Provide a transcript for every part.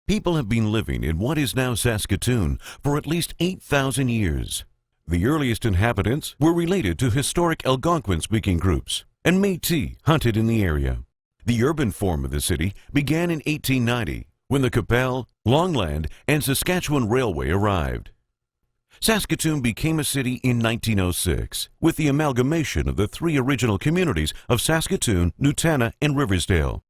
People have been living in what is now Saskatoon for at least 8,000 years. The earliest inhabitants were related to historic Algonquin-speaking groups, and Métis hunted in the area. The urban form of the city began in 1890 when the Qu'Appelle, Longland, and Saskatchewan Railway arrived. Saskatoon became a city in 1906 with the amalgamation of the three original communities of Saskatoon, Nutana, and Riversdale.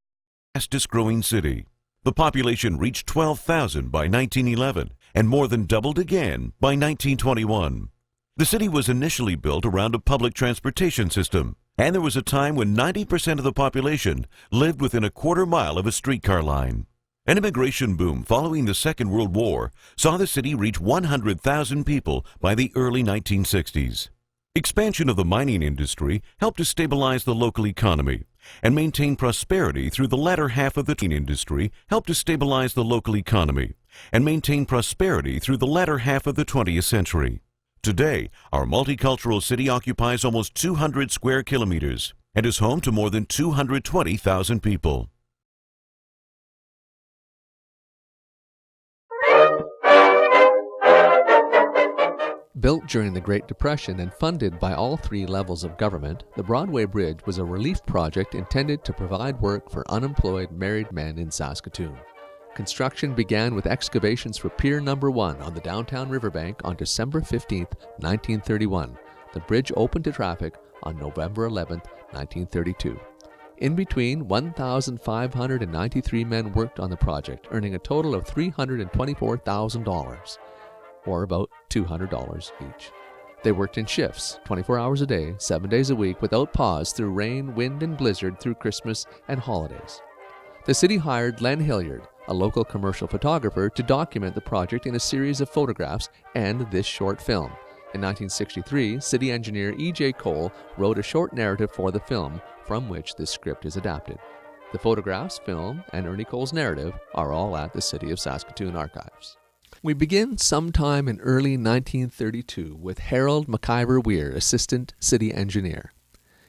Fastest growing city. The population reached 12,000 by 1911 and more than doubled again by 1921. The city was initially built around a public transportation system, and there was a time when 90% of the population lived within a quarter mile of a streetcar line. An immigration boom following the Second World War saw the city reach 100,000 people by the early 1960s. Expansion of the mining industry helped to stabilize the local economy and maintain prosperity through the latter half of the 20th century. Today, our multicultural city occupies almost 200 square kilometers and is home to more than 220,000 people. Built during the Great Depression and funded by all three levels of government, the Broadway Bridge was a relief project intended to provide work for unemployed married men in Saskatoon. Construction began with excavations for Pier No. 1 on the downtown riverbank on December 15, 1931. The bridge opened to traffic on November 11, 1932. In between, 1,593 men worked on the project, earning a total of $324,000. or about $200 each. They worked in shifts, 24 hours a day, 7 days a week, without pause through rain, wind, and blizzard through Christmas and holidays. The city hired Len Hilliard, a local commercial photographer, to document the project in a series of photographs and this short film. In 1963, city engineer E.J. Cole wrote a short narrative for the film, from which this script is adapted. The photographs, film, and Ernie Cole's narrative are all at the City of Saskatoon archives. We begin sometime in early 1932 with Harold McIver Weir, Assistant City Engineer.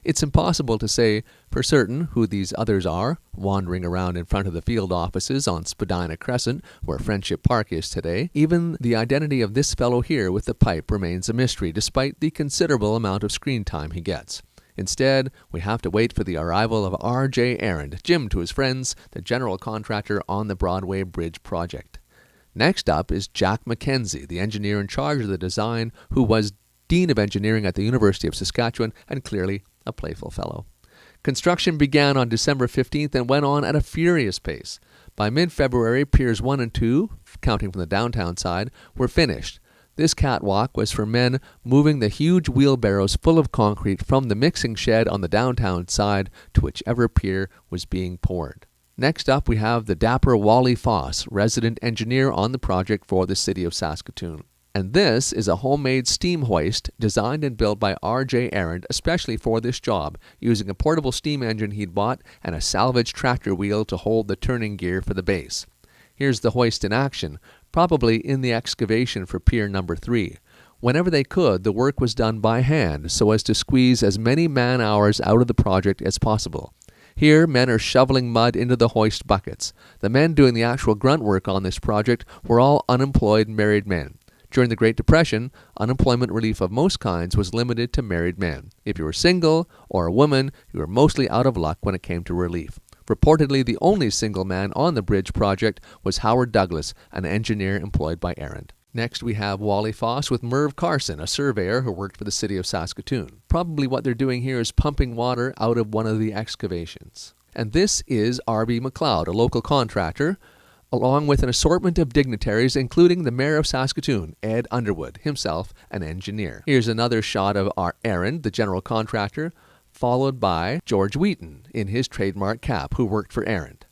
It's impossible to say for certain who these others are, wandering around in front of the field offices on Spadina Crescent, where Friendship Park is today. Even the identity of this fellow here with the pipe remains a mystery, despite the considerable amount of screen time he gets. Instead, we have to wait for the arrival of R.J. Arend, Jim to his friends, the general contractor on the Broadway Bridge project. Next up is Jack McKenzie, the engineer in charge of the design, who was Dean of Engineering at the University of Saskatchewan and clearly a playful fellow. Construction began on December 15th and went on at a furious pace. By mid-February, Piers 1 and 2, counting from the downtown side, were finished. This catwalk was for men moving the huge wheelbarrows full of concrete from the mixing shed on the downtown side to whichever pier was being poured. Next up, we have the dapper Wally Foss, resident engineer on the project for the City of Saskatoon. And this is a homemade steam hoist designed and built by R.J. Arend especially for this job, using a portable steam engine he'd bought and a salvage tractor wheel to hold the turning gear for the base. Here's the hoist in action, probably in the excavation for Pier No. 3. Whenever they could, the work was done by hand so as to squeeze as many man-hours out of the project as possible. Here, men are shoveling mud into the hoist buckets. The men doing the actual grunt work on this project were all unemployed married men. During the Great Depression, unemployment relief of most kinds was limited to married men. If you were single or a woman, you were mostly out of luck when it came to relief. Reportedly, the only single man on the bridge project was Howard Douglas, an engineer employed by Arend. Next, we have Wally Foss with Merv Carson, a surveyor who worked for the City of Saskatoon. Probably what they're doing here is pumping water out of one of the excavations. And this is R.B. McLeod, a local contractor, along with an assortment of dignitaries, including the Mayor of Saskatoon, Ed Underwood, himself an engineer. Here's another shot of our Arend, the general contractor, followed by George Wheaton in his trademark cap, who worked for Arend.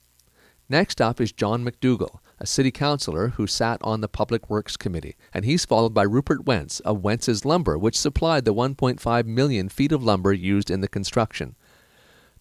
Next up is John McDougall, a city councillor who sat on the Public Works Committee, and he's followed by Rupert Wentz of Wentz's Lumber, which supplied the 1.5 million feet of lumber used in the construction.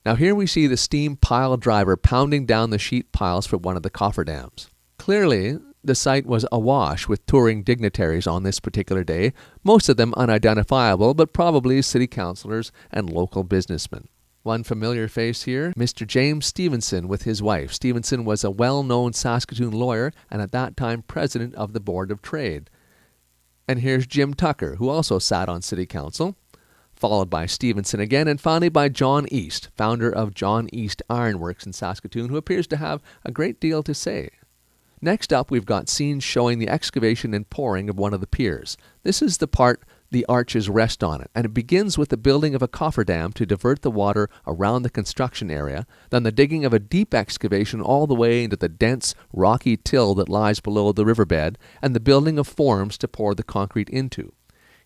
Now here we see the steam pile driver pounding down the sheet piles for one of the cofferdams. Clearly, the site was awash with touring dignitaries on this particular day, most of them unidentifiable, but probably city councillors and local businessmen. One familiar face here, Mr. James Stevenson with his wife. Stevenson was a well-known Saskatoon lawyer and at that time president of the Board of Trade. And here's Jim Tucker, who also sat on City Council, followed by Stevenson again, and finally by John East, founder of John East Ironworks in Saskatoon, who appears to have a great deal to say. Next up, we've got scenes showing the excavation and pouring of one of the piers. This is the part the arches rest on it, and it begins with the building of a cofferdam to divert the water around the construction area, then the digging of a deep excavation all the way into the dense, rocky till that lies below the riverbed, and the building of forms to pour the concrete into.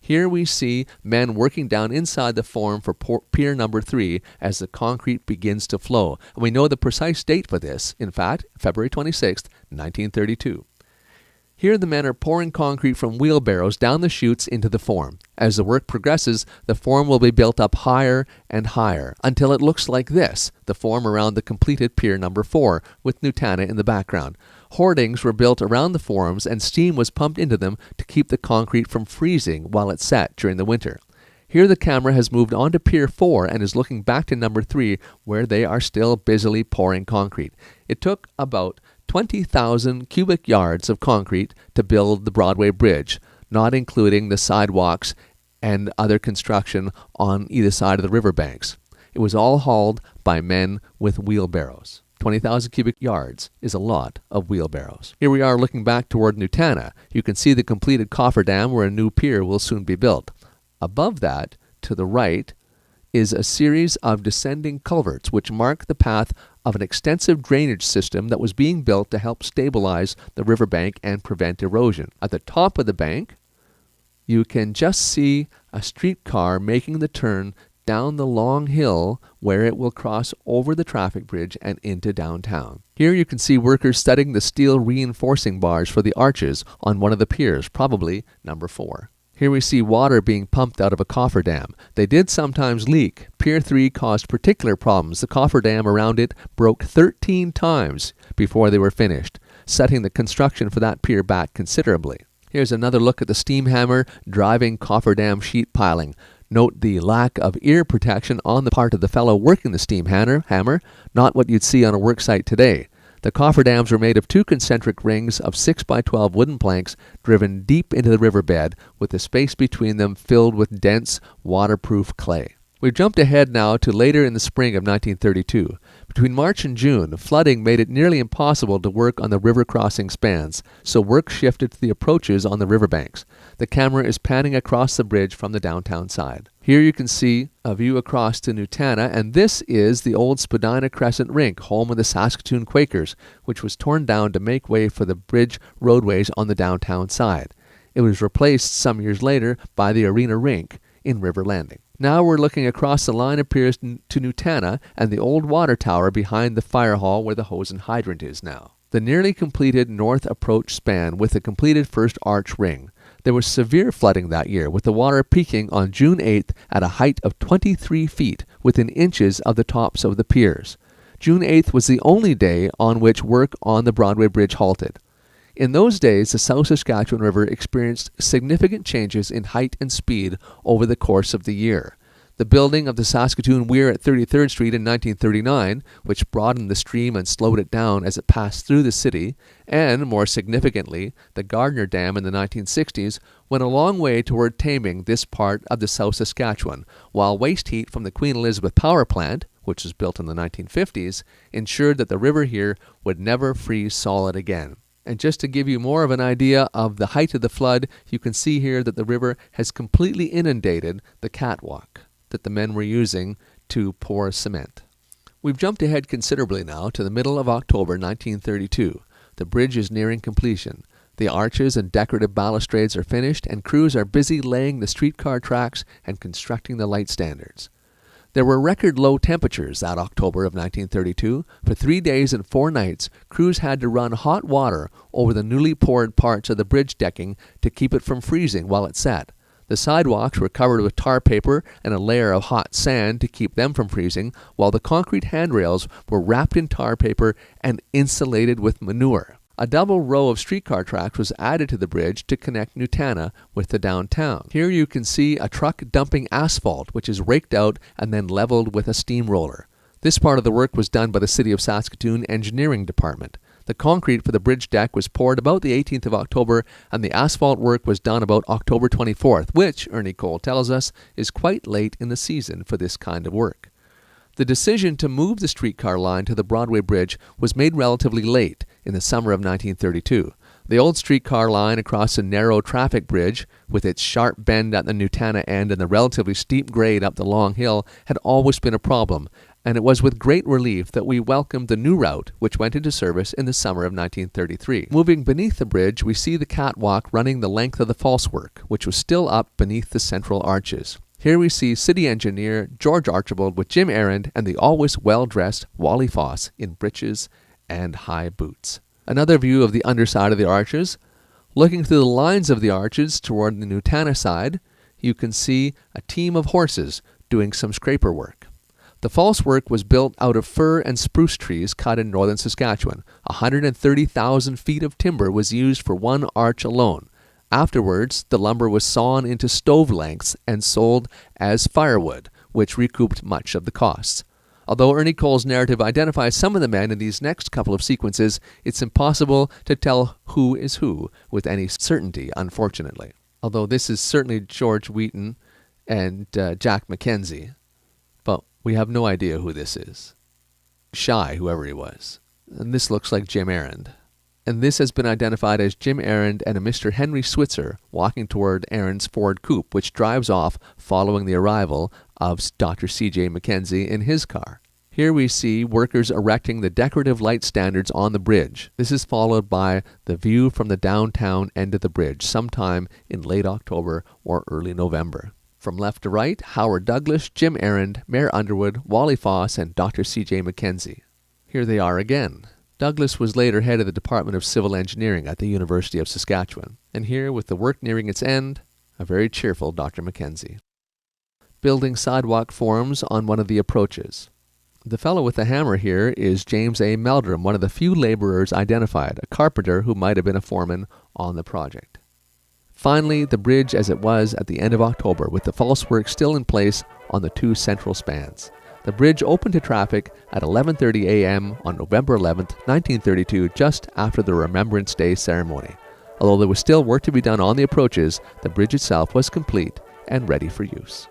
Here we see men working down inside the form for pier number 3 as the concrete begins to flow. And we know the precise date for this, in fact, February 26, 1932. Here the men are pouring concrete from wheelbarrows down the chutes into the form. As the work progresses, the form will be built up higher and higher until it looks like this, the form around the completed pier number 4, with Nutana in the background. Hoardings were built around the forms and steam was pumped into them to keep the concrete from freezing while it set during the winter. Here the camera has moved on to Pier 4 and is looking back to number 3, where they are still busily pouring concrete. It took about 20,000 cubic yards of concrete to build the Broadway Bridge, not including the sidewalks and other construction on either side of the riverbanks. It was all hauled by men with wheelbarrows. 20,000 cubic yards is a lot of wheelbarrows. Here we are looking back toward Nutana. You can see the completed cofferdam where a new pier will soon be built. Above that, to the right, is a series of descending culverts which mark the path of an extensive drainage system that was being built to help stabilize the riverbank and prevent erosion. At the top of the bank, you can just see a streetcar making the turn down the long hill where it will cross over the traffic bridge and into downtown. Here you can see workers studying the steel reinforcing bars for the arches on one of the piers, probably number 4. Here we see water being pumped out of a cofferdam. They did sometimes leak. Pier 3 caused particular problems. The cofferdam around it broke 13 times before they were finished, setting the construction for that pier back considerably. Here's another look at the steam hammer driving cofferdam sheet piling. Note the lack of ear protection on the part of the fellow working the steam hammer, not what you'd see on a work site today. The cofferdams were made of 2 concentric rings of 6 by 12 wooden planks driven deep into the riverbed, with the space between them filled with dense, waterproof clay. We've jumped ahead now to later in the spring of 1932. Between March and June, flooding made it nearly impossible to work on the river crossing spans, so work shifted to the approaches on the riverbanks. The camera is panning across the bridge from the downtown side. Here you can see a view across to Nutana, and this is the old Spadina Crescent Rink, home of the Saskatoon Quakers, which was torn down to make way for the bridge roadways on the downtown side. It was replaced some years later by the Arena Rink in River Landing. Now we're looking across the line of piers to Nutana and the old water tower behind the fire hall where the hose and hydrant is now. The nearly completed north approach span with the completed first arch ring. There was severe flooding that year, with the water peaking on June 8th at a height of 23 feet within inches of the tops of the piers. June 8th was the only day on which work on the Broadway Bridge halted. In those days, the South Saskatchewan River experienced significant changes in height and speed over the course of the year. The building of the Saskatoon Weir at 33rd Street in 1939, which broadened the stream and slowed it down as it passed through the city, and, more significantly, the Gardner Dam in the 1960s, went a long way toward taming this part of the South Saskatchewan, while waste heat from the Queen Elizabeth Power Plant, which was built in the 1950s, ensured that the river here would never freeze solid again. And just to give you more of an idea of the height of the flood, you can see here that the river has completely inundated the catwalk that the men were using to pour cement. We've jumped ahead considerably now to the middle of October 1932. The bridge is nearing completion. The arches and decorative balustrades are finished, and crews are busy laying the streetcar tracks and constructing the light standards. There were record low temperatures that October of 1932. For 3 days and 4 nights, crews had to run hot water over the newly poured parts of the bridge decking to keep it from freezing while it set. The sidewalks were covered with tar paper and a layer of hot sand to keep them from freezing, while the concrete handrails were wrapped in tar paper and insulated with manure. A double row of streetcar tracks was added to the bridge to connect Nutana with the downtown. Here you can see a truck dumping asphalt, which is raked out and then leveled with a steamroller. This part of the work was done by the City of Saskatoon Engineering Department. The concrete for the bridge deck was poured about the 18th of October, and the asphalt work was done about October 24th, which, Ernie Cole tells us, is quite late in the season for this kind of work. The decision to move the streetcar line to the Broadway Bridge was made relatively late, in the summer of 1932. The old streetcar line across a narrow traffic bridge, with its sharp bend at the Nutana end and the relatively steep grade up the long hill, had always been a problem, and it was with great relief that we welcomed the new route, which went into service in the summer of 1933. Moving beneath the bridge, we see the catwalk running the length of the falsework, which was still up beneath the central arches. Here we see City Engineer George Archibald with Jim Arend and the always well-dressed Wally Foss in breeches and high boots. Another view of the underside of the arches. Looking through the lines of the arches toward the Nutana side, you can see a team of horses doing some scraper work. The false work was built out of fir and spruce trees cut in northern Saskatchewan. 130,000 feet of timber was used for one arch alone. Afterwards, the lumber was sawn into stove lengths and sold as firewood, which recouped much of the costs. Although Ernie Cole's narrative identifies some of the men in these next couple of sequences, it's impossible to tell who is who with any certainty, unfortunately. Although this is certainly George Wheaton and Jack Mackenzie, but we have no idea who this is. Shy, whoever he was. And this looks like Jim Arend. And this has been identified as Jim Arend and a Mr. Henry Switzer walking toward Arend's Ford coupe, which drives off following the arrival of Dr. C.J. Mackenzie in his car. Here we see workers erecting the decorative light standards on the bridge. This is followed by the view from the downtown end of the bridge, sometime in late October or early November. From left to right, Howard Douglas, Jim Arend, Mayor Underwood, Wally Foss, and Dr. C.J. Mackenzie. Here they are again. Douglas was later head of the Department of Civil Engineering at the University of Saskatchewan. And here, with the work nearing its end, a very cheerful Dr. Mackenzie. Building sidewalk forms on one of the approaches. The fellow with the hammer here is James A. Meldrum, one of the few laborers identified, a carpenter who might have been a foreman on the project. Finally, the bridge as it was at the end of October, with the false work still in place on the two central spans. The bridge opened to traffic at 11:30 a.m. on November 11th, 1932, just after the Remembrance Day ceremony. Although there was still work to be done on the approaches, the bridge itself was complete and ready for use.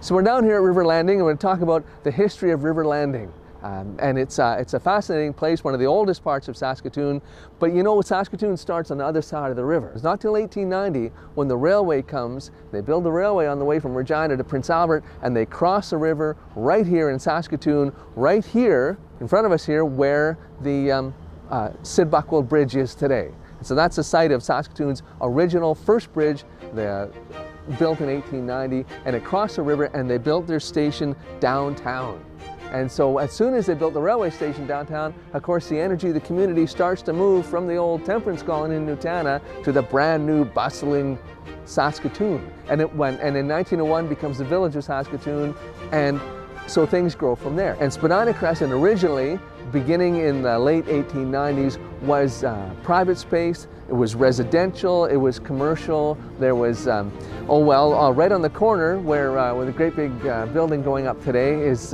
So we're down here at River Landing, and we're going to talk about the history of River Landing. And it's a fascinating place, one of the oldest parts of Saskatoon. But you know, Saskatoon starts on the other side of the river. It's not till 1890 when the railway comes. They build the railway on the way from Regina to Prince Albert, and they cross the river right here in Saskatoon, right here in front of us here, where the Sid Buckwell Bridge is today. So that's the site of Saskatoon's original first bridge, built in 1890, and it crossed the river, and they built their station downtown. And so as soon as they built the railway station downtown, of course the energy of the community starts to move from the old temperance colony in Nutana to the brand new bustling Saskatoon. And in 1901 becomes the village of Saskatoon, and So things grow from there. And Spadina Crescent originally, beginning in the late 1890s, was private space. It was residential, it was commercial. There was, right on the corner where the great big building going up today is,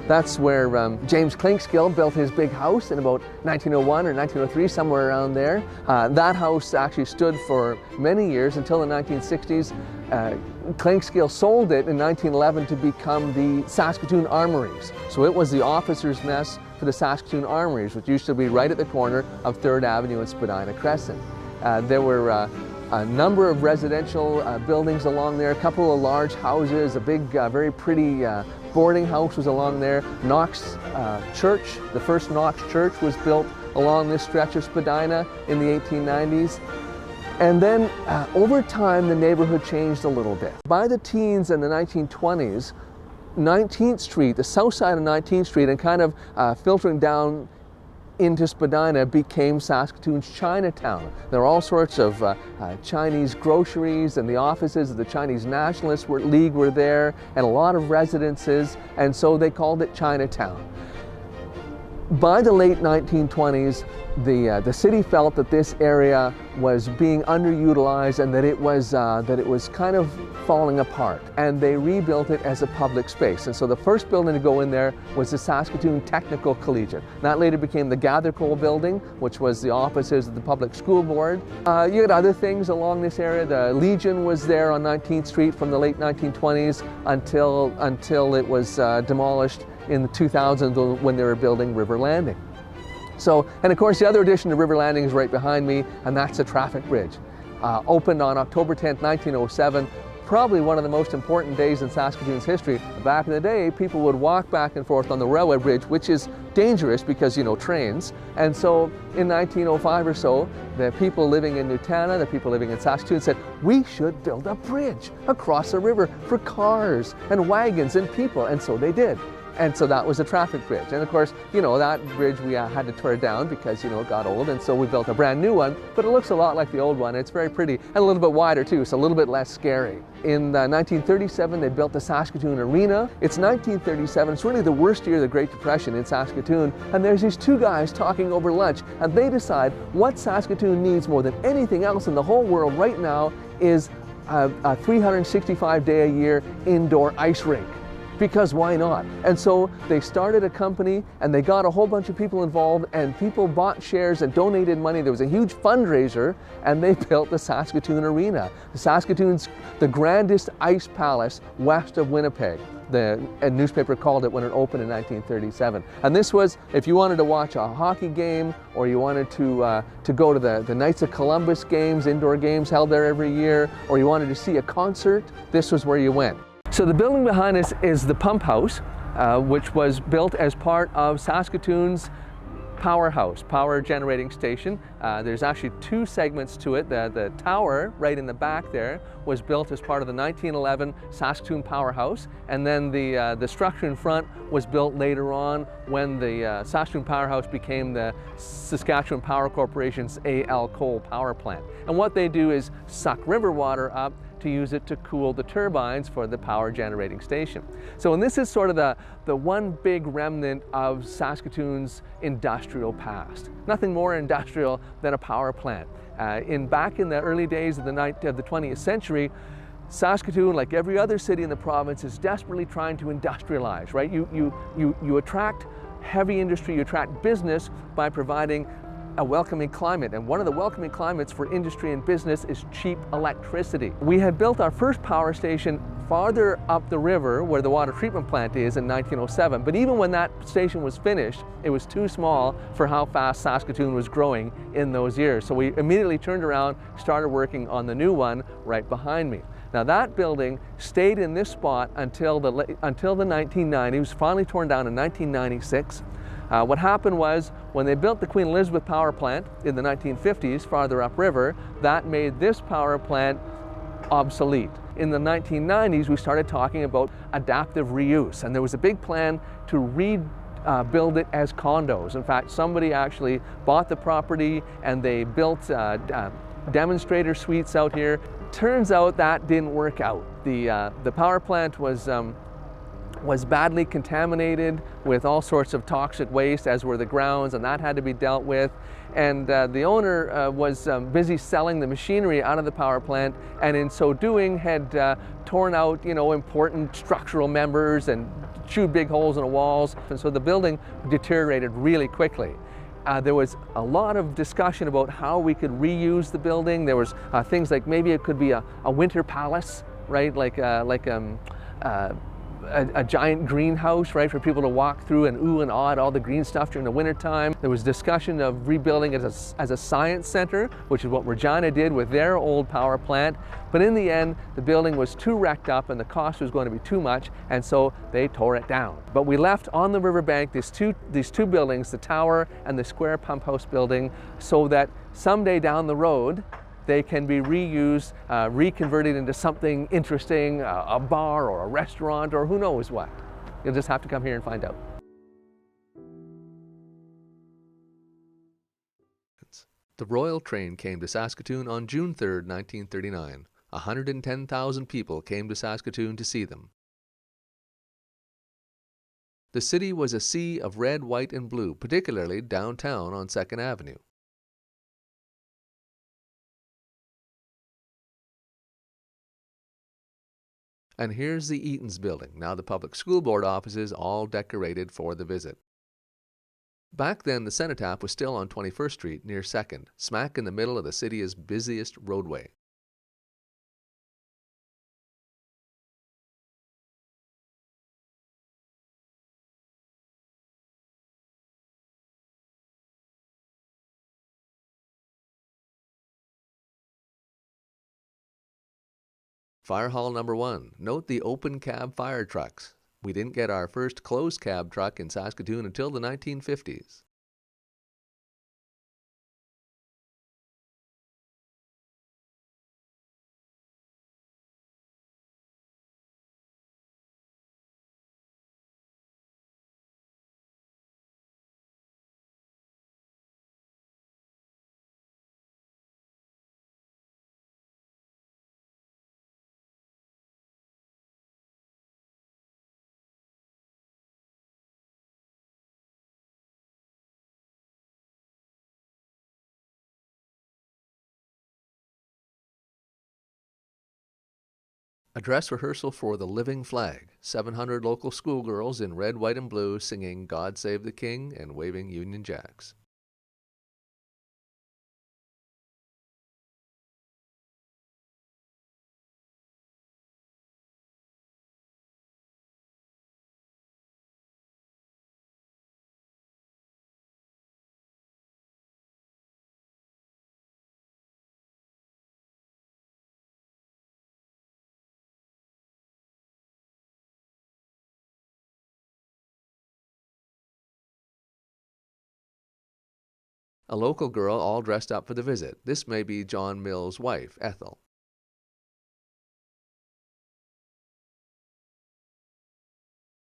that's where James Klinkskill built his big house in about 1901 or 1903, somewhere around there. That house actually stood for many years until the 1960s. Klinkskill sold it in 1911 to become the Saskatoon Armories. So it was the officers' mess for the Saskatoon Armories, which used to be right at the corner of 3rd Avenue and Spadina Crescent. There were a number of residential buildings along there, a couple of large houses, a big, very pretty boarding house was along there. Knox Church, the first Knox Church was built along this stretch of Spadina in the 1890s. And then over time, the neighborhood changed a little bit. By the teens and the 1920s, 19th Street, the south side of 19th Street, and kind of filtering down into Spadina became Saskatoon's Chinatown. There were all sorts of Chinese groceries, and the offices of the Chinese Nationalist League were there, and a lot of residences, and so they called it Chinatown. By the late 1920s, the city felt that this area was being underutilized and that it was kind of falling apart, and they rebuilt it as a public space. And so the first building to go in there was the Saskatoon Technical Collegiate. That later became the Gathercole Building, which was the offices of the Public School Board. You had other things along this area. The Legion was there on 19th Street from the late 1920s until it was demolished in the 2000s when they were building River Landing. So, and of course the other addition to River Landing is right behind me, and that's the traffic bridge. Opened on October 10th, 1907, probably one of the most important days in Saskatoon's history. Back in the day, people would walk back and forth on the railway bridge, which is dangerous because, you know, trains. And so in 1905 or so, the people living in Nutana, the people living in Saskatoon said, we should build a bridge across the river for cars and wagons and people, and so they did. And so that was a traffic bridge. And of course, you know, that bridge we had to tear down because, you know, it got old, and so we built a brand new one, but it looks a lot like the old one. It's very pretty and a little bit wider too, so a little bit less scary. In 1937, they built the Saskatoon Arena. It's 1937, it's really the worst year of the Great Depression in Saskatoon, and there's these two guys talking over lunch, and they decide what Saskatoon needs more than anything else in the whole world right now is a 365-day-a-year indoor ice rink. Because why not? And so they started a company, and they got a whole bunch of people involved, and people bought shares and donated money. There was a huge fundraiser, and they built the Saskatoon Arena. Saskatoon's the grandest ice palace west of Winnipeg. A newspaper called it when it opened in 1937. And this was, if you wanted to watch a hockey game, or you wanted to go to the Knights of Columbus games, indoor games held there every year, or you wanted to see a concert, this was where you went. So the building behind us is the pump house, which was built as part of Saskatoon's powerhouse, power generating station. There's actually two segments to it. The tower right in the back there was built as part of the 1911 Saskatoon Powerhouse, and then the structure in front was built later on when the Saskatoon Powerhouse became the Saskatchewan Power Corporation's A.L. Coal Power Plant. And what they do is suck river water up to use it to cool the turbines for the power generating station. So, and this is sort of the one big remnant of Saskatoon's industrial past. Nothing more industrial than a power plant. Back in the early days of the 20th century, Saskatoon, like every other city in the province, is desperately trying to industrialize, right? You attract heavy industry, you attract business by providing a welcoming climate, and one of the welcoming climates for industry and business is cheap electricity. We had built our first power station farther up the river where the water treatment plant is in 1907, but even when that station was finished, it was too small for how fast Saskatoon was growing in those years. So we immediately turned around, started working on the new one right behind me. Now that building stayed in this spot until the 1990s. It was finally torn down in 1996. What happened was, when they built the Queen Elizabeth power plant in the 1950s, farther upriver, that made this power plant obsolete. In the 1990s, we started talking about adaptive reuse, and there was a big plan to rebuild it as condos. In fact, somebody actually bought the property and they built demonstrator suites out here. Turns out that didn't work out. The power plant was was badly contaminated with all sorts of toxic waste, as were the grounds, and that had to be dealt with. And the owner was busy selling the machinery out of the power plant, and in so doing had torn out, important structural members and chewed big holes in the walls. And so the building deteriorated really quickly. There was a lot of discussion about how we could reuse the building. There was things like maybe it could be a winter palace, right? Like a giant greenhouse, right, for people to walk through and ooh and ah at all the green stuff during the wintertime. There was discussion of rebuilding it as a science center, which is what Regina did with their old power plant. But in the end, the building was too wrecked up and the cost was going to be too much, and so they tore it down. But we left on the riverbank these two buildings, the tower and the square pump house building, so that someday down the road, they can be reused, reconverted into something interesting, a bar or a restaurant or who knows what. You'll just have to come here and find out. The Royal Train came to Saskatoon on June 3, 1939. 110,000 people came to Saskatoon to see them. The city was a sea of red, white, and blue, particularly downtown on 2nd Avenue. And here's the Eaton's building, now the public school board offices, all decorated for the visit. Back then, the cenotaph was still on 21st Street near 2nd, smack in the middle of the city's busiest roadway. Fire Hall Number 1. Note the open cab fire trucks. We didn't get our first closed cab truck in Saskatoon until the 1950s. A dress rehearsal for the Living Flag. 700 local schoolgirls in red, white, and blue singing God Save the King and waving Union Jacks. A local girl all dressed up for the visit. This may be John Mill's wife, Ethel.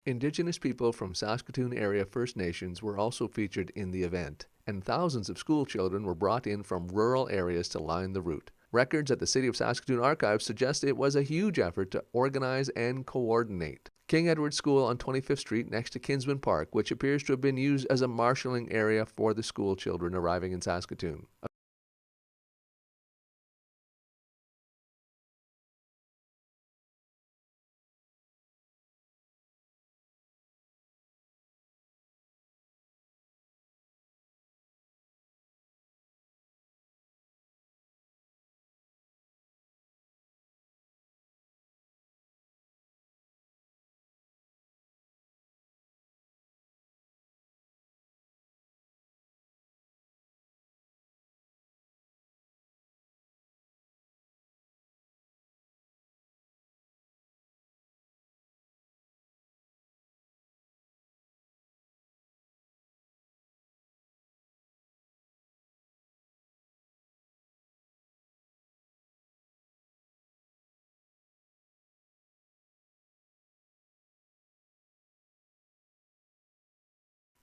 Indigenous people from Saskatoon area First Nations were also featured in the event, and thousands of school children were brought in from rural areas to line the route. Records at the City of Saskatoon Archives suggest it was a huge effort to organize and coordinate. King Edward School on 25th Street next to Kinsman Park, which appears to have been used as a marshalling area for the school children arriving in Saskatoon.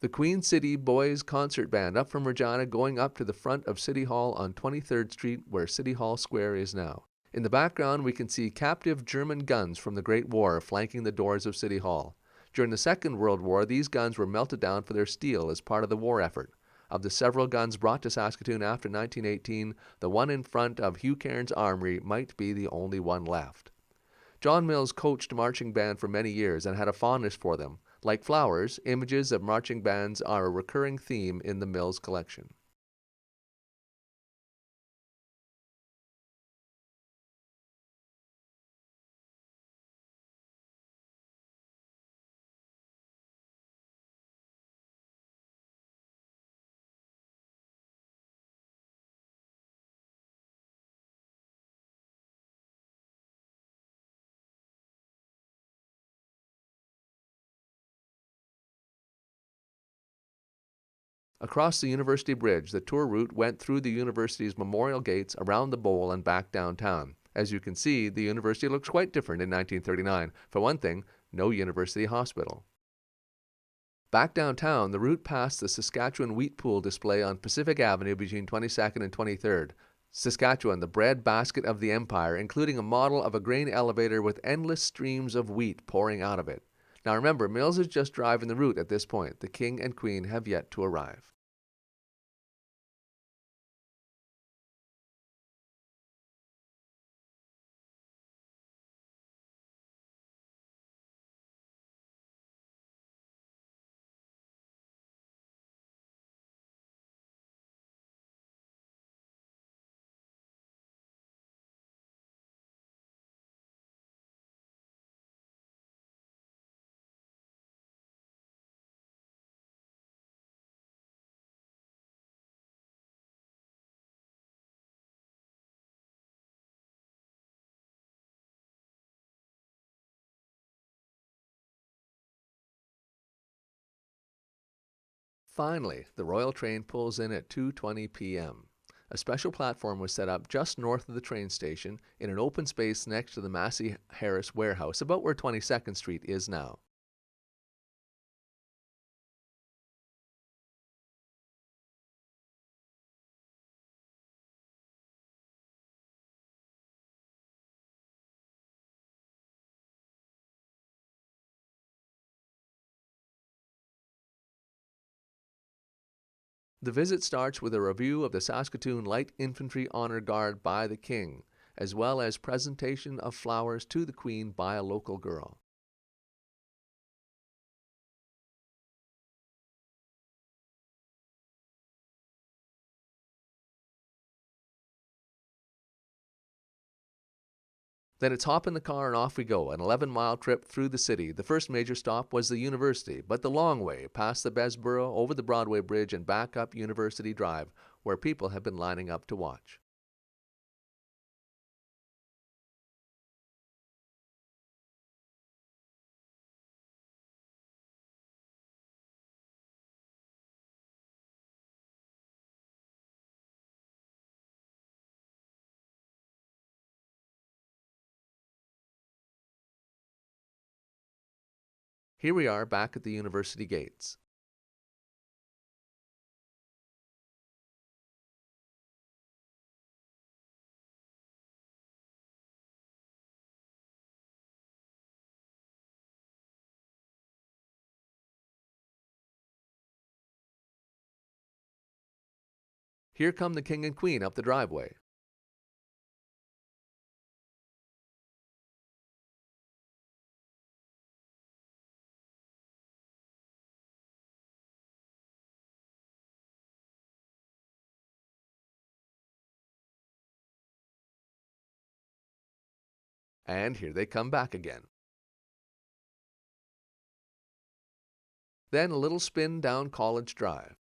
The Queen City Boys Concert Band up from Regina going up to the front of City Hall on 23rd Street where City Hall Square is now. In the background we can see captive German guns from the Great War flanking the doors of City Hall. During the Second World War, these guns were melted down for their steel as part of the war effort. Of the several guns brought to Saskatoon after 1918, the one in front of Hugh Cairns Armory might be the only one left. John Mills coached a marching band for many years and had a fondness for them. Like flowers, images of marching bands are a recurring theme in the Mills collection. Across the University Bridge, the tour route went through the university's memorial gates, around the bowl, and back downtown. As you can see, the university looks quite different in 1939. For one thing, no university hospital. Back downtown, the route passed the Saskatchewan wheat pool display on Pacific Avenue between 22nd and 23rd. Saskatchewan, the bread basket of the empire, including a model of a grain elevator with endless streams of wheat pouring out of it. Now remember, Mills is just driving the route at this point. The King and Queen have yet to arrive. Finally, the Royal train pulls in at 2:20 p.m. A special platform was set up just north of the train station in an open space next to the Massey Harris warehouse, about where 22nd Street is now. The visit starts with a review of the Saskatoon Light Infantry Honor Guard by the King, as well as presentation of flowers to the Queen by a local girl. Then it's hop in the car and off we go, an 11-mile trip through the city. The first major stop was the university, but the long way, past the Besborough, over the Broadway Bridge, and back up University Drive, where people have been lining up to watch. Here we are back at the university gates. Here come the King and Queen up the driveway. And here they come back again. Then a little spin down College Drive.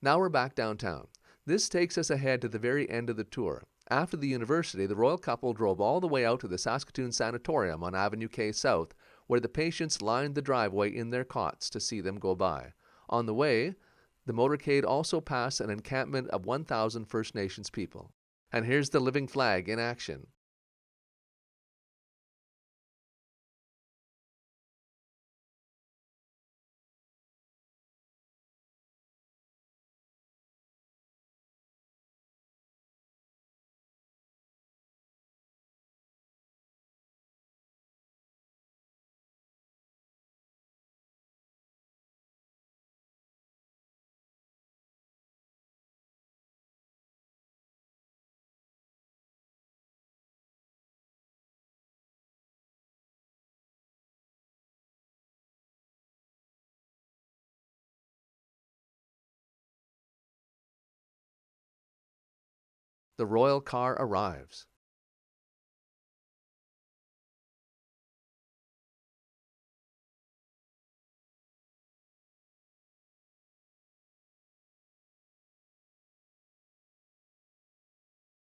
Now we're back downtown. This takes us ahead to the very end of the tour. After the university, the royal couple drove all the way out to the Saskatoon Sanatorium on Avenue K South, where the patients lined the driveway in their cots to see them go by. On the way, the motorcade also passed an encampment of 1,000 First Nations people. And here's the living flag in action. The royal car arrives.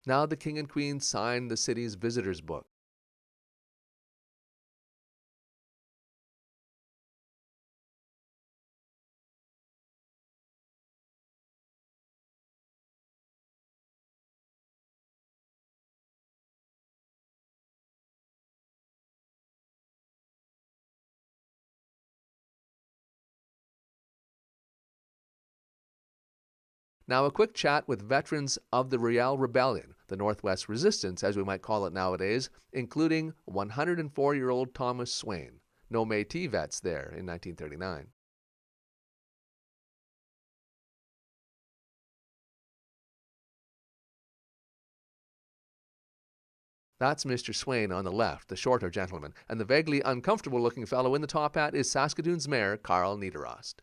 Now the king and queen sign the city's visitors book. Now a quick chat with veterans of the Riel Rebellion, the Northwest Resistance as we might call it nowadays, including 104-year-old Thomas Swain. No Métis vets there in 1939. That's Mr. Swain on the left, the shorter gentleman, and the vaguely uncomfortable-looking fellow in the top hat is Saskatoon's Mayor, Carl Niederost.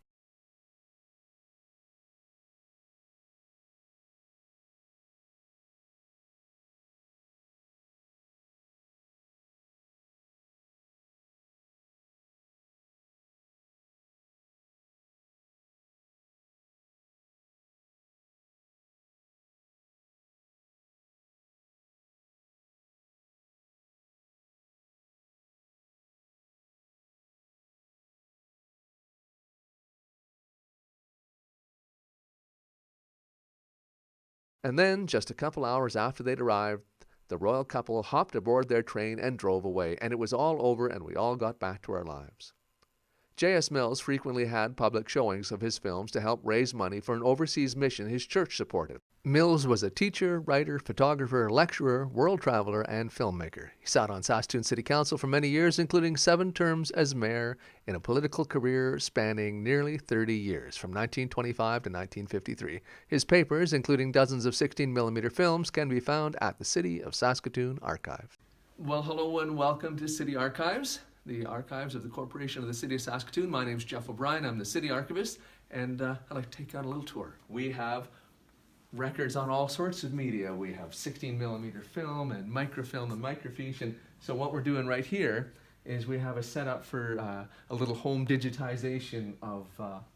And then, just a couple hours after they'd arrived, the royal couple hopped aboard their train and drove away, and it was all over and we all got back to our lives. J.S. Mills frequently had public showings of his films to help raise money for an overseas mission his church supported. Mills was a teacher, writer, photographer, lecturer, world traveler, and filmmaker. He sat on Saskatoon City Council for many years, including 7 terms as mayor in a political career spanning nearly 30 years, from 1925 to 1953. His papers, including dozens of 16mm films, can be found at the City of Saskatoon Archive. Well, hello and welcome to City Archives, the archives of the Corporation of the City of Saskatoon. My name's Jeff O'Brien. I'm the City Archivist, and I'd like to take you on a little tour. We have records on all sorts of media. We have 16mm film and microfilm and microfiche, and so what we're doing right here is we have a setup for a little home digitization of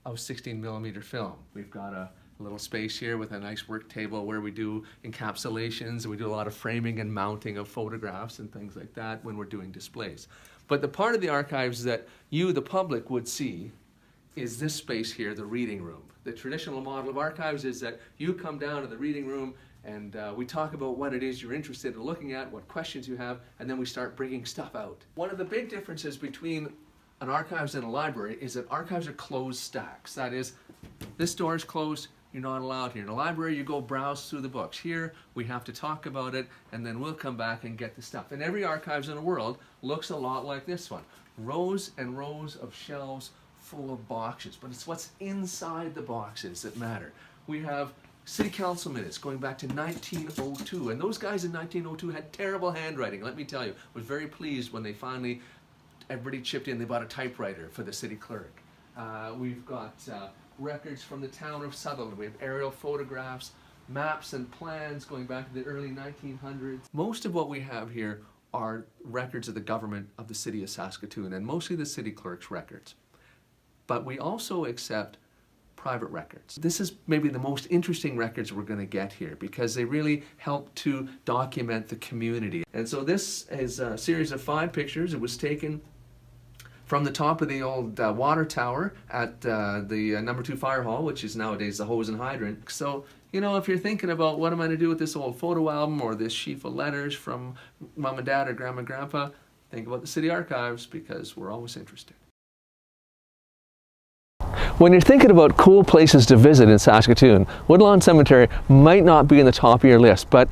16mm film. We've got a little space here with a nice work table where we do encapsulations, and we do a lot of framing and mounting of photographs and things like that when we're doing displays. But the part of the archives that you, the public, would see is this space here, the reading room. The traditional model of archives is that you come down to the reading room and we talk about what it is you're interested in looking at, what questions you have, and then we start bringing stuff out. One of the big differences between an archives and a library is that archives are closed stacks. That is, this door is closed, you're not allowed here. In a library, you go browse through the books. Here, we have to talk about it, and then we'll come back and get the stuff. And every archives in the world looks a lot like this one. Rows and rows of shelves full of boxes, but it's what's inside the boxes that matter. We have city council minutes going back to 1902, and those guys in 1902 had terrible handwriting, let me tell you. I was very pleased when they finally, everybody chipped in, they bought a typewriter for the city clerk. We've got records from the town of Sutherland. We have aerial photographs, maps and plans going back to the early 1900s. Most of what we have here are records of the government of the city of Saskatoon, and mostly the city clerk's records. But we also accept private records. This is maybe the most interesting records we're going to get here because they really help to document the community. And so this is a series of 5 pictures. It was taken from the top of the old water tower at the number 2 fire hall, which is nowadays the hose and hydrant. So, you know, if you're thinking about what am I going to do with this old photo album or this sheaf of letters from mom and dad or grandma and grandpa, think about the city archives because we're always interested. When you're thinking about cool places to visit in Saskatoon, Woodlawn Cemetery might not be in the top of your list, but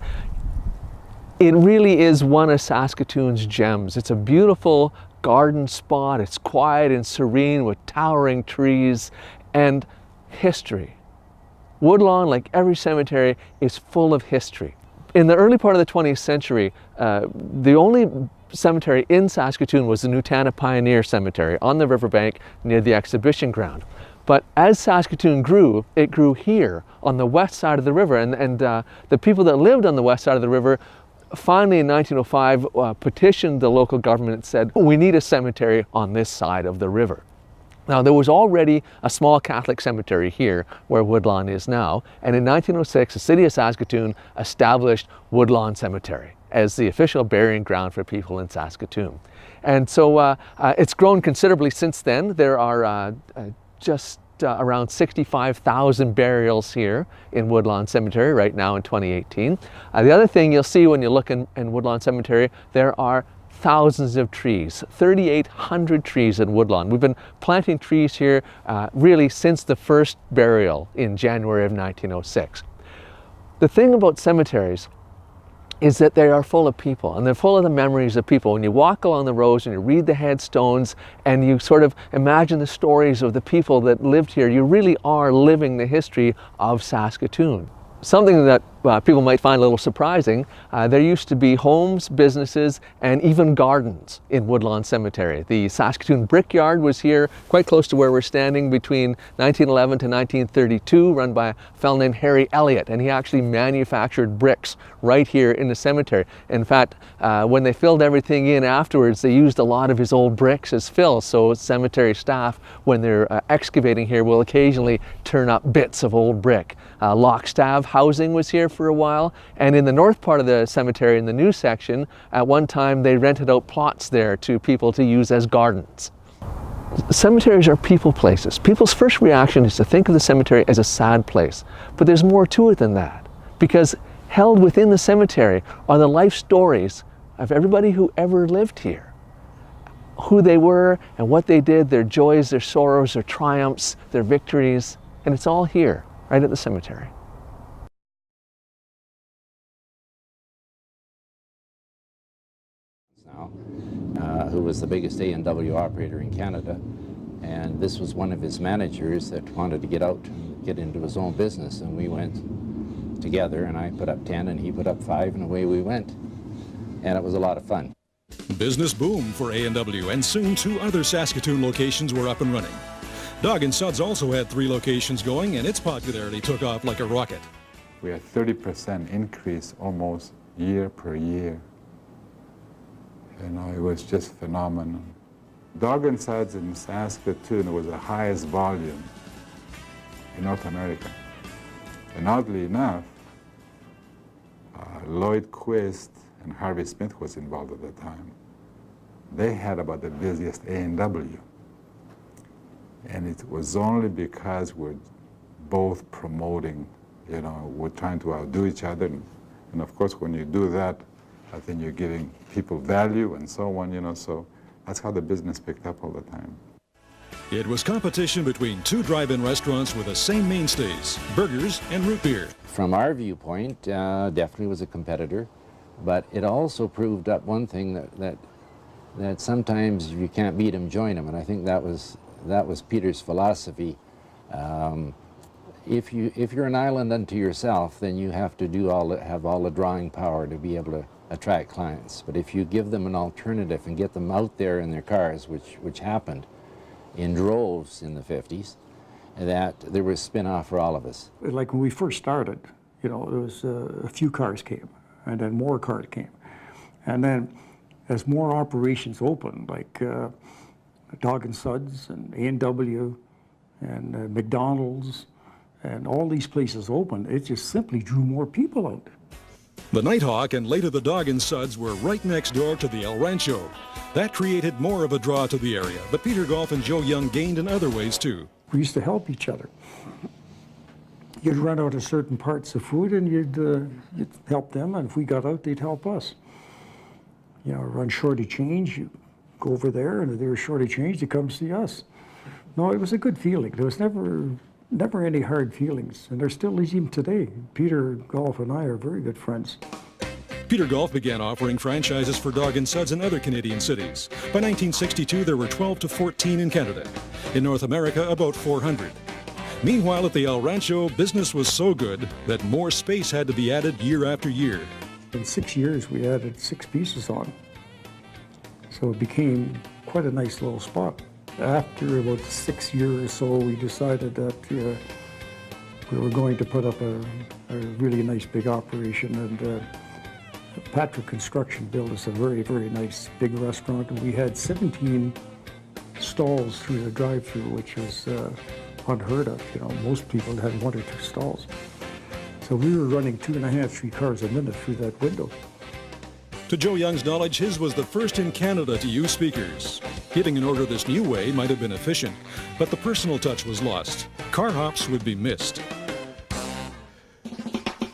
it really is one of Saskatoon's gems. It's a beautiful garden spot. It's quiet and serene with towering trees and history. Woodlawn, like every cemetery, is full of history. In the early part of the 20th century, the only cemetery in Saskatoon was the Nutana Pioneer Cemetery on the riverbank near the exhibition ground. But as Saskatoon grew, it grew here on the west side of the river. And the people that lived on the west side of the river finally in 1905 petitioned the local government and said, we need a cemetery on this side of the river. Now, there was already a small Catholic cemetery here where Woodlawn is now, and in 1906 the city of Saskatoon established Woodlawn Cemetery as the official burying ground for people in Saskatoon. And so it's grown considerably since then. There are just around 65,000 burials here in Woodlawn Cemetery right now in 2018. The other thing you'll see when you look in Woodlawn Cemetery, there are thousands of trees, 3,800 trees in Woodlawn. We've been planting trees here really since the first burial in January of 1906. The thing about cemeteries is that they are full of people, and they're full of the memories of people. When you walk along the rows and you read the headstones and you sort of imagine the stories of the people that lived here, you really are living the history of Saskatoon. Something that people might find a little surprising, there used to be homes, businesses, and even gardens in Woodlawn Cemetery. The Saskatoon Brickyard was here, quite close to where we're standing, between 1911 to 1932, run by a fellow named Harry Elliott, and he actually manufactured bricks right here in the cemetery. In fact, when they filled everything in afterwards, they used a lot of his old bricks as fill, so cemetery staff, when they're excavating here, will occasionally turn up bits of old brick. Lockstaff housing was here for a while, and in the north part of the cemetery, in the new section, at one time they rented out plots there to people to use as gardens. Cemeteries are people places. People's first reaction is to think of the cemetery as a sad place, but there's more to it than that, because held within the cemetery are the life stories of everybody who ever lived here. Who they were and what they did, their joys, their sorrows, their triumphs, their victories, and it's all here, right at the cemetery. Who was the biggest A&W operator in Canada, and this was one of his managers that wanted to get out and get into his own business, and we went together, and I put up 10 and he put up 5, and away we went, and it was a lot of fun. Business boomed for A&W, and soon 2 other Saskatoon locations were up and running. Dog and Suds also had 3 locations going, and its popularity took off like a rocket. We had 30% increase almost year per year. You know, it was just phenomenal. Dog and Suds in Saskatoon was the highest volume in North America. And oddly enough, Lloyd Quist and Harvey Smith was involved at the time. They had about the busiest A&W. And it was only because we're both promoting, you know, we're trying to outdo each other. And of course, when you do that, I think you're giving people value and so on, you know, so that's how the business picked up all the time. It was competition between 2 drive-in restaurants with the same mainstays, burgers and root beer. From our viewpoint, definitely was a competitor, but it also proved up one thing that sometimes if you can't beat them, join them, and I think that was Peter's philosophy. If you're an island unto yourself, then you have to have all the drawing power to be able to attract clients. But if you give them an alternative and get them out there in their cars, which happened in droves in the 50s, that there was spin-off for all of us. Like when we first started, you know, there was a few cars came, and then more cars came. And then as more operations opened, like Dog and Suds and A&W and McDonald's, and all these places opened, it just simply drew more people out. The Nighthawk and later the Dog and Suds were right next door to the El Rancho. That created more of a draw to the area, but Peter Golf and Joe Young gained in other ways too. We used to help each other. You'd run out of certain parts of food and you'd help them, and if we got out, they'd help us. You know, run short of change, you go over there, and if they were short of change, they come see us. No, it was a good feeling. There was never any hard feelings, and there still is even today. Peter Golf and I are very good friends. Peter Golf began offering franchises for Dog and Suds in other Canadian cities. By 1962, there were 12 to 14 in Canada. In North America, about 400. Meanwhile, at the El Rancho, business was so good that more space had to be added year after year. In 6 years, we added 6 pieces on. So it became quite a nice little spot. After about 6 years or so, we decided that we were going to put up a really nice big operation, and Patrick Construction built us a very, very nice big restaurant, and we had 17 stalls through the drive-through, which was unheard of. You know, most people had 1 or 2 stalls. So we were running 2.5, 3 cars a minute through that window. To Joe Young's knowledge, his was the first in Canada to use speakers. Getting an order this new way might have been efficient, but the personal touch was lost. Car hops would be missed.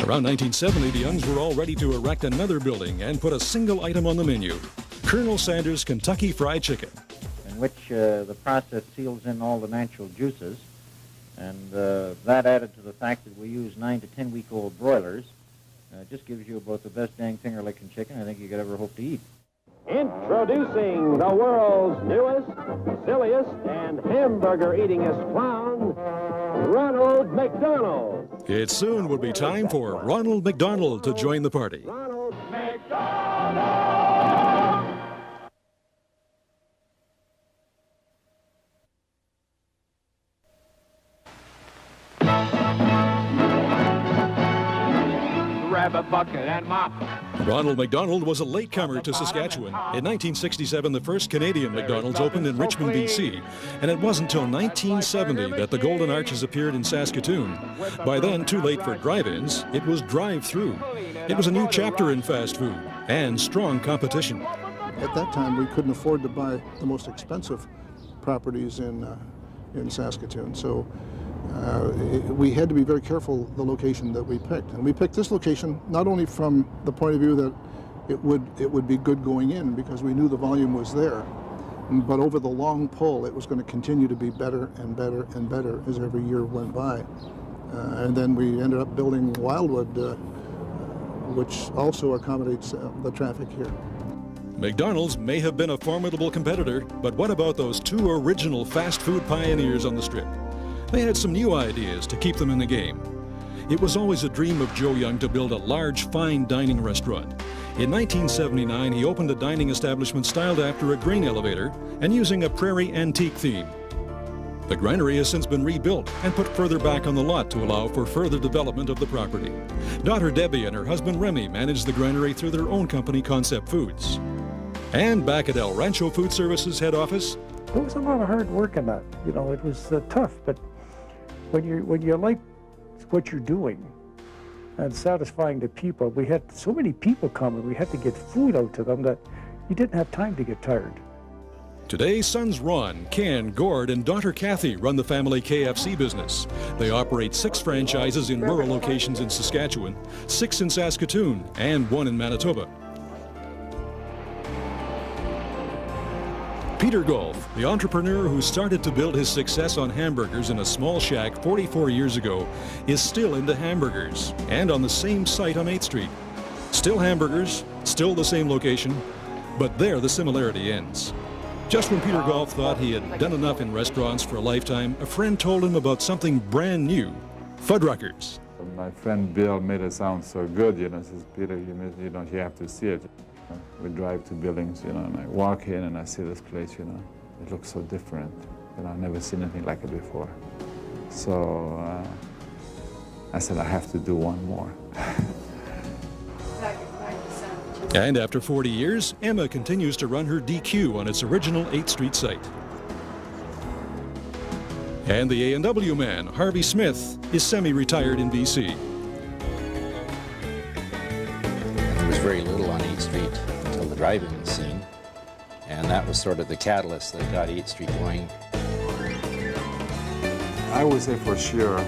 Around 1970, the Youngs were all ready to erect another building and put a single item on the menu: Colonel Sanders' Kentucky Fried Chicken. In which the process seals in all the natural juices, and that added to the fact that we use 9 to 10-week-old broilers just gives you about the best dang finger-licking chicken I think you could ever hope to eat. Introducing the world's newest, silliest, and hamburger-eatingest clown, Ronald McDonald. It soon would be time for Ronald McDonald to join the party. Ronald McDonald! Grab a bucket and mop. Ronald McDonald was a latecomer to Saskatchewan. In 1967, the first Canadian McDonald's opened in Richmond, BC, and it wasn't until 1970 that the Golden Arches appeared in Saskatoon. By then, too late for drive-ins, it was drive-through. It was a new chapter in fast food and strong competition. At that time, we couldn't afford to buy the most expensive properties in Saskatoon, so we had to be very careful the location that we picked. And we picked this location not only from the point of view that it would be good going in because we knew the volume was there, but over the long pull it was going to continue to be better and better and better as every year went by. And then we ended up building Wildwood, which also accommodates the traffic here. McDonald's may have been a formidable competitor, but what about those 2 original fast food pioneers on the Strip? They had some new ideas to keep them in the game. It was always a dream of Joe Young to build a large, fine dining restaurant. In 1979, he opened a dining establishment styled after a grain elevator and using a prairie antique theme. The granary has since been rebuilt and put further back on the lot to allow for further development of the property. Daughter Debbie and her husband Remy manage the granary through their own company, Concept Foods. And back at El Rancho Food Services head office, It was a lot of hard work in that. You know, it was tough, but when you like what you're doing and satisfying the people, we had so many people coming, we had to get food out to them that you didn't have time to get tired. today, sons Ron, Ken, Gord, and daughter Kathy run the family KFC business. They operate 6 franchises in rural locations in Saskatchewan, 6 in Saskatoon, and 1 in Manitoba. Peter Golf, the entrepreneur who started to build his success on hamburgers in a small shack 44 years ago, is still into hamburgers and on the same site on 8th Street. Still hamburgers, still the same location, but there the similarity ends. Just when Peter Golf thought he had done enough in restaurants for a lifetime, a friend told him about something brand new, Fuddruckers. My friend Bill made it sound so good, says, Peter, you have to see it. We drive to buildings, and I walk in and I see this place, it looks so different. I've never seen anything like it before. So I said, I have to do one more. And after 40 years, Emma continues to run her DQ on its original 8th Street site. And the A&W man, Harvey Smith, is semi-retired in BC. There was very little on 8th Street until the drive-in scene, and that was sort of the catalyst that got 8th Street going. I would say for sure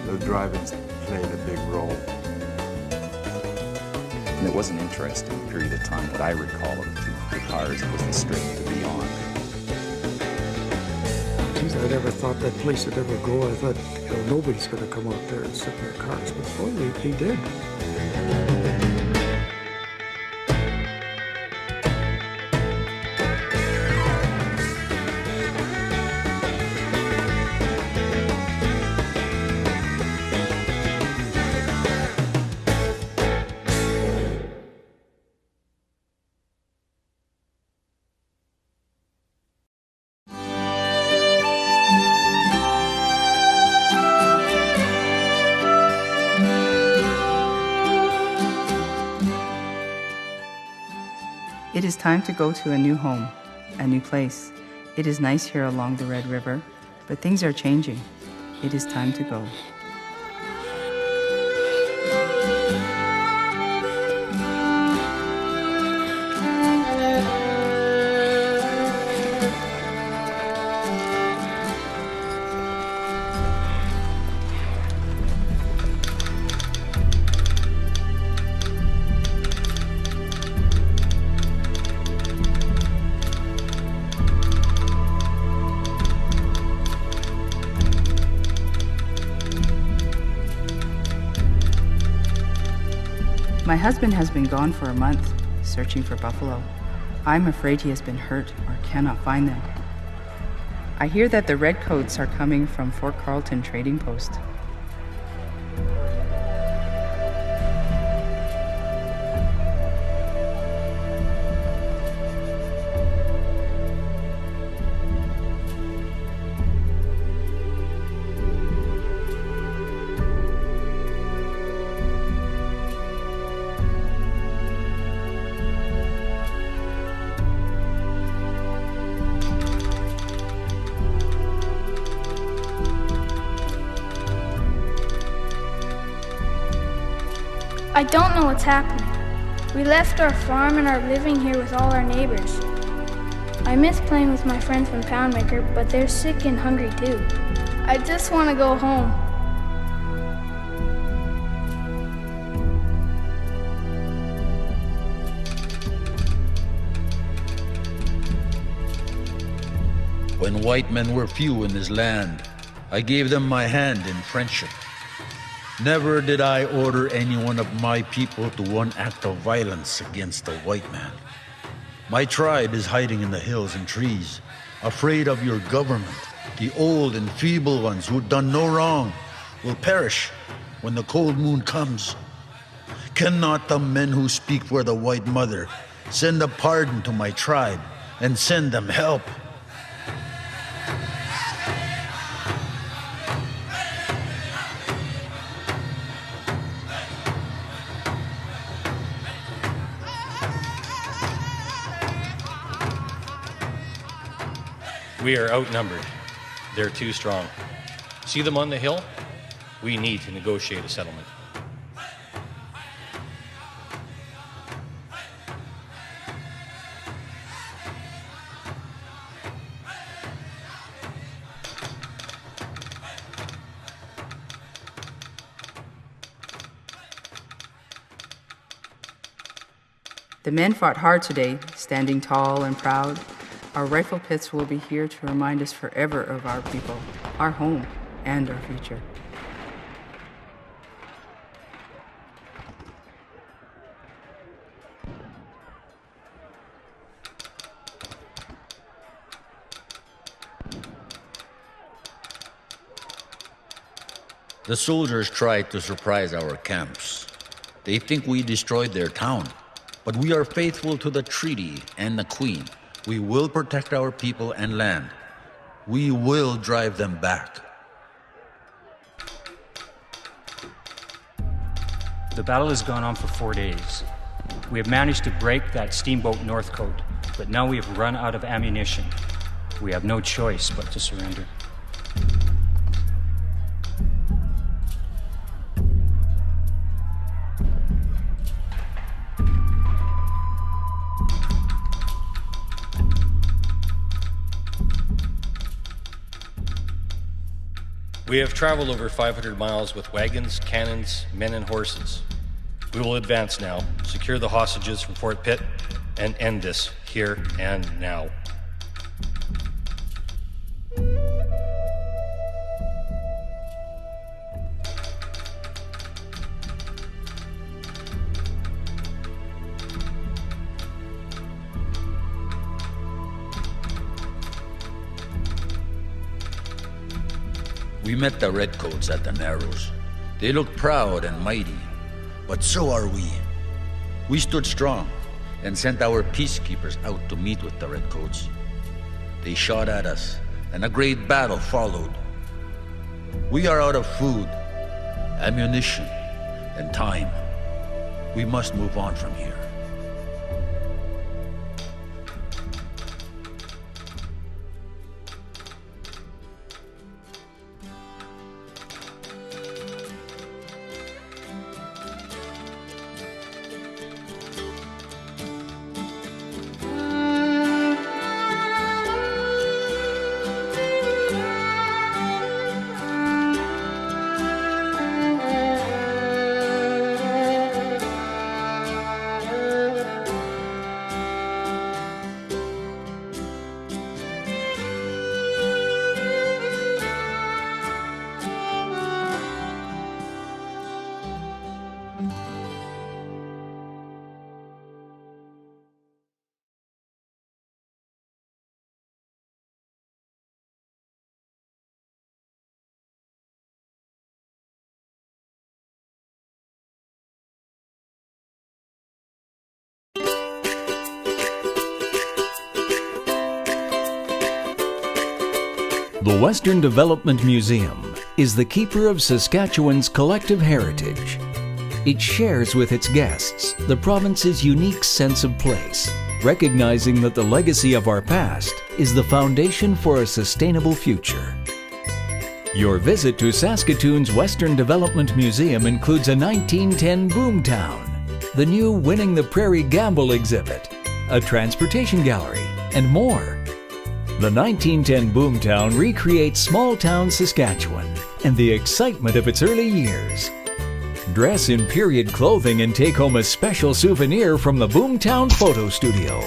the drive-ins played a big role. And it was an interesting period of time. What I recall of the cars was the Strip to be on. Geez, I never thought that place would ever go. I thought, nobody's going to come out there and sit in their cars. But boy, they did. It is time to go to a new home, a new place. It is nice here along the Red River, but things are changing. It is time to go. My husband has been gone for a month, searching for buffalo. I'm afraid he has been hurt or cannot find them. I hear that the Redcoats are coming from Fort Carlton Trading Post. I don't know what's happening. We left our farm and are living here with all our neighbors. I miss playing with my friends from Poundmaker, but they're sick and hungry too. I just want to go home. When white men were few in this land, I gave them my hand in friendship. Never did I order any one of my people to one act of violence against a white man. My tribe is hiding in the hills and trees, afraid of your government. The old and feeble ones who've done no wrong will perish when the cold moon comes. Cannot the men who speak for the white mother send a pardon to my tribe and send them help? We are outnumbered. They're too strong. See them on the hill? We need to negotiate a settlement. The men fought hard today, standing tall and proud. Our rifle pits will be here to remind us forever of our people, our home, and our future. The soldiers tried to surprise our camps. They think we destroyed their town, but we are faithful to the treaty and the Queen. We will protect our people and land. We will drive them back. The battle has gone on for 4 days. We have managed to break that steamboat Northcote, but now we have run out of ammunition. We have no choice but to surrender. We have traveled over 500 miles with wagons, cannons, men, and horses. We will advance now, secure the hostages from Fort Pitt, and end this here and now. We met the Redcoats at the Narrows. They looked proud and mighty, but so are we. We stood strong and sent our peacekeepers out to meet with the Redcoats. They shot at us, and a great battle followed. We are out of food, ammunition, and time. We must move on from here. The Western Development Museum is the keeper of Saskatchewan's collective heritage. It shares with its guests the province's unique sense of place, recognizing that the legacy of our past is the foundation for a sustainable future. Your visit to Saskatoon's Western Development Museum includes a 1910 boomtown, the new Winning the Prairie Gamble exhibit, a transportation gallery, and more. The 1910 boomtown recreates small-town Saskatchewan and the excitement of its early years. Dress in period clothing and take home a special souvenir from the Boomtown Photo Studio.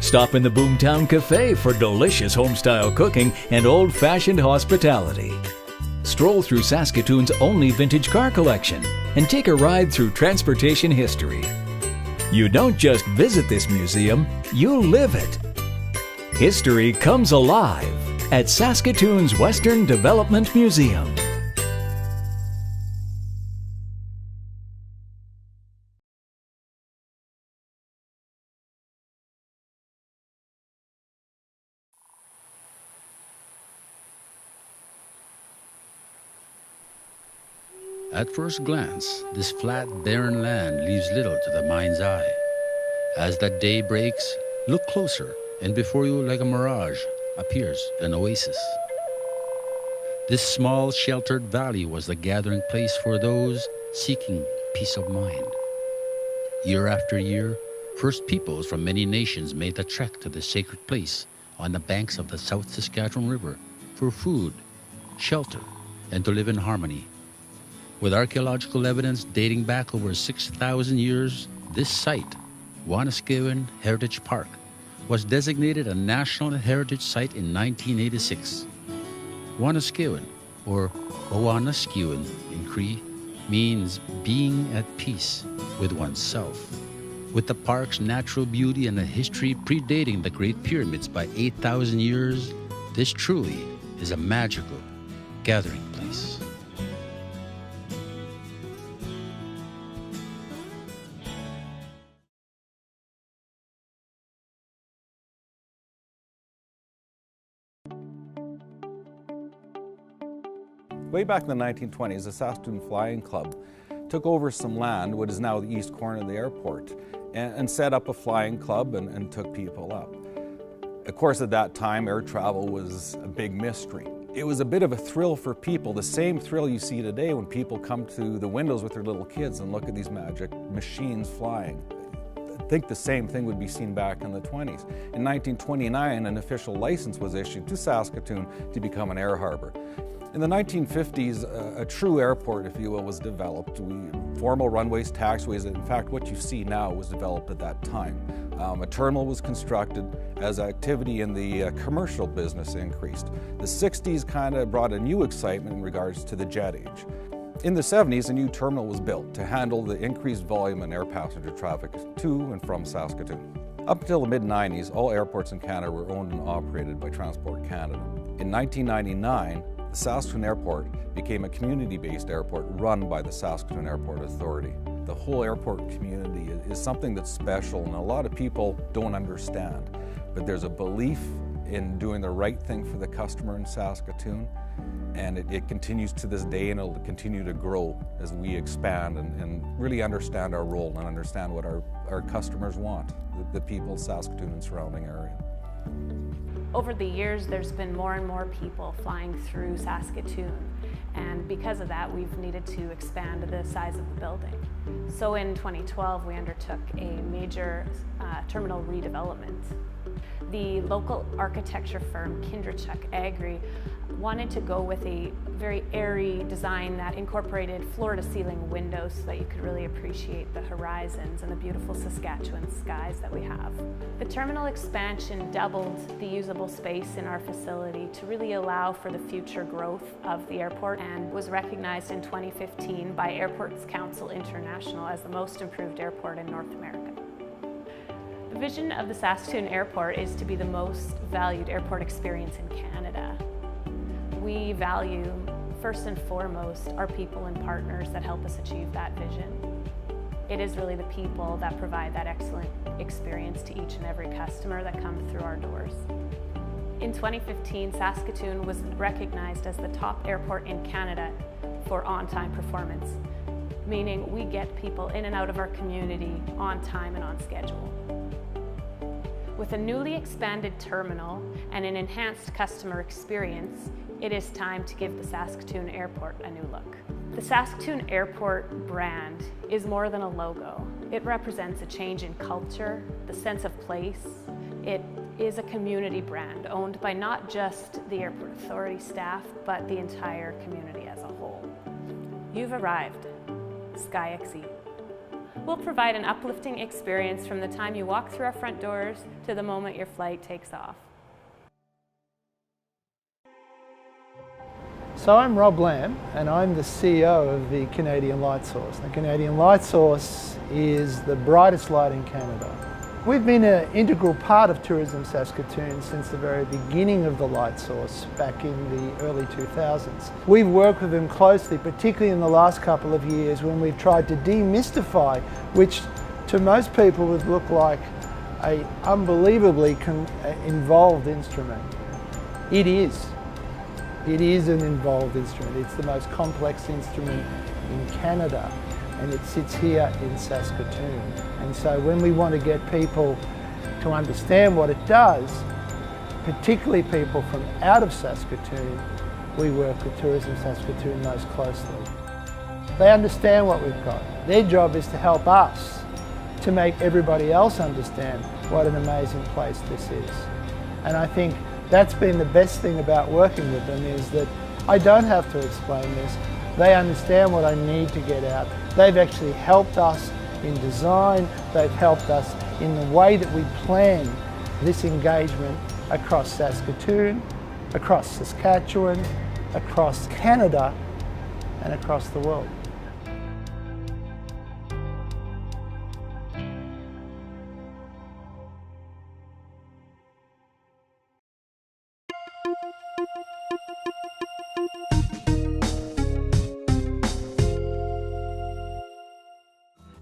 Stop in the Boomtown Cafe for delicious home-style cooking and old-fashioned hospitality. Stroll through Saskatoon's only vintage car collection and take a ride through transportation history. You don't just visit this museum, you live it. History comes alive at Saskatoon's Western Development Museum. At first glance, this flat, barren land leaves little to the mind's eye. As that day breaks, look closer, and before you, like a mirage, appears an oasis. This small, sheltered valley was the gathering place for those seeking peace of mind. Year after year, First Peoples from many nations made the trek to this sacred place on the banks of the South Saskatchewan River for food, shelter, and to live in harmony. With archaeological evidence dating back over 6,000 years, this site, Wanuskewin Heritage Park, was designated a National Heritage Site in 1986. Wanuskewin, or Wanuskewin in Cree, means being at peace with oneself. With the park's natural beauty and a history predating the Great Pyramids by 8,000 years, this truly is a magical gathering place. Way back in the 1920s, the Saskatoon Flying Club took over some land, what is now the east corner of the airport, and set up a flying club and took people up. Of course, at that time, air travel was a big mystery. It was a bit of a thrill for people, the same thrill you see today when people come to the windows with their little kids and look at these magic machines flying. I think the same thing would be seen back in the 20s. In 1929, an official license was issued to Saskatoon to become an air harbor. In the 1950s, a true airport, if you will, was developed. Formal runways, taxiways, in fact, what you see now was developed at that time. A terminal was constructed as activity in the commercial business increased. The 60s kind of brought a new excitement in regards to the jet age. In the 70s, a new terminal was built to handle the increased volume in air passenger traffic to and from Saskatoon. Up until the mid-90s, all airports in Canada were owned and operated by Transport Canada. In 1999, the Saskatoon Airport became a community-based airport run by the Saskatoon Airport Authority. The whole airport community is something that's special and a lot of people don't understand. But there's a belief in doing the right thing for the customer in Saskatoon, and it continues to this day, and it'll continue to grow as we expand and really understand our role and understand what our customers want, the people of Saskatoon and surrounding area. Over the years, there's been more and more people flying through Saskatoon, and because of that, we've needed to expand the size of the building. So in 2012, we undertook a major terminal redevelopment. The local architecture firm, Kindrachuk Agri, wanted to go with a very airy design that incorporated floor-to-ceiling windows so that you could really appreciate the horizons and the beautiful Saskatchewan skies that we have. The terminal expansion doubled the usable space in our facility to really allow for the future growth of the airport, and was recognized in 2015 by Airports Council International as the most improved airport in North America. The vision of the Saskatoon Airport is to be the most valued airport experience in Canada. We value, first and foremost, our people and partners that help us achieve that vision. It is really the people that provide that excellent experience to each and every customer that comes through our doors. In 2015, Saskatoon was recognized as the top airport in Canada for on-time performance, meaning we get people in and out of our community on time and on schedule. With a newly expanded terminal and an enhanced customer experience, it is time to give the Saskatoon Airport a new look. The Saskatoon Airport brand is more than a logo. It represents a change in culture, the sense of place. It is a community brand owned by not just the Airport Authority staff, but the entire community as a whole. You've arrived, SkyXE. We'll provide an uplifting experience from the time you walk through our front doors to the moment your flight takes off. So I'm Rob Lamb and I'm the CEO of the Canadian Light Source. The Canadian Light Source is the brightest light in Canada. We've been an integral part of Tourism Saskatoon since the very beginning of the Light Source back in the early 2000s. We've worked with them closely, particularly in the last couple of years when we've tried to demystify, which to most people would look like an unbelievably involved instrument. It is. It is an involved instrument. It's the most complex instrument in Canada, and it sits here in Saskatoon. And so when we want to get people to understand what it does, particularly people from out of Saskatoon, we work with Tourism Saskatoon most closely. They understand what we've got. Their job is to help us to make everybody else understand what an amazing place this is. And I think that's been the best thing about working with them, is that I don't have to explain this. They understand what I need to get out. They've actually helped us in design. They've helped us in the way that we plan this engagement across Saskatoon, across Saskatchewan, across Canada, and across the world.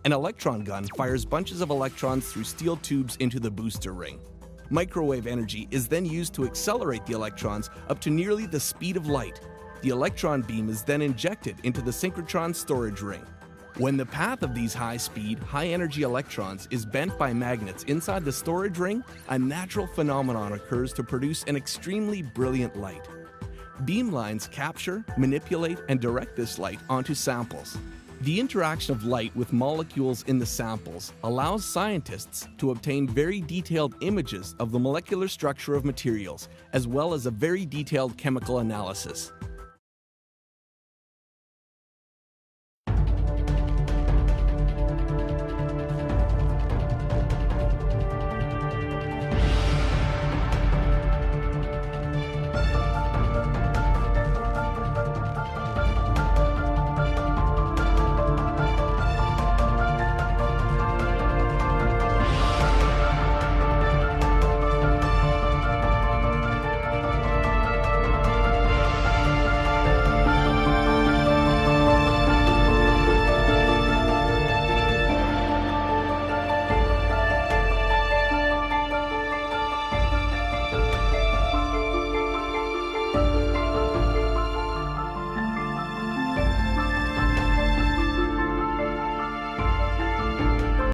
An electron gun fires bunches of electrons through steel tubes into the booster ring. Microwave energy is then used to accelerate the electrons up to nearly the speed of light. The electron beam is then injected into the synchrotron storage ring. When the path of these high-speed, high-energy electrons is bent by magnets inside the storage ring, a natural phenomenon occurs to produce an extremely brilliant light. Beam lines capture, manipulate, and direct this light onto samples. The interaction of light with molecules in the samples allows scientists to obtain very detailed images of the molecular structure of materials, as well as a very detailed chemical analysis.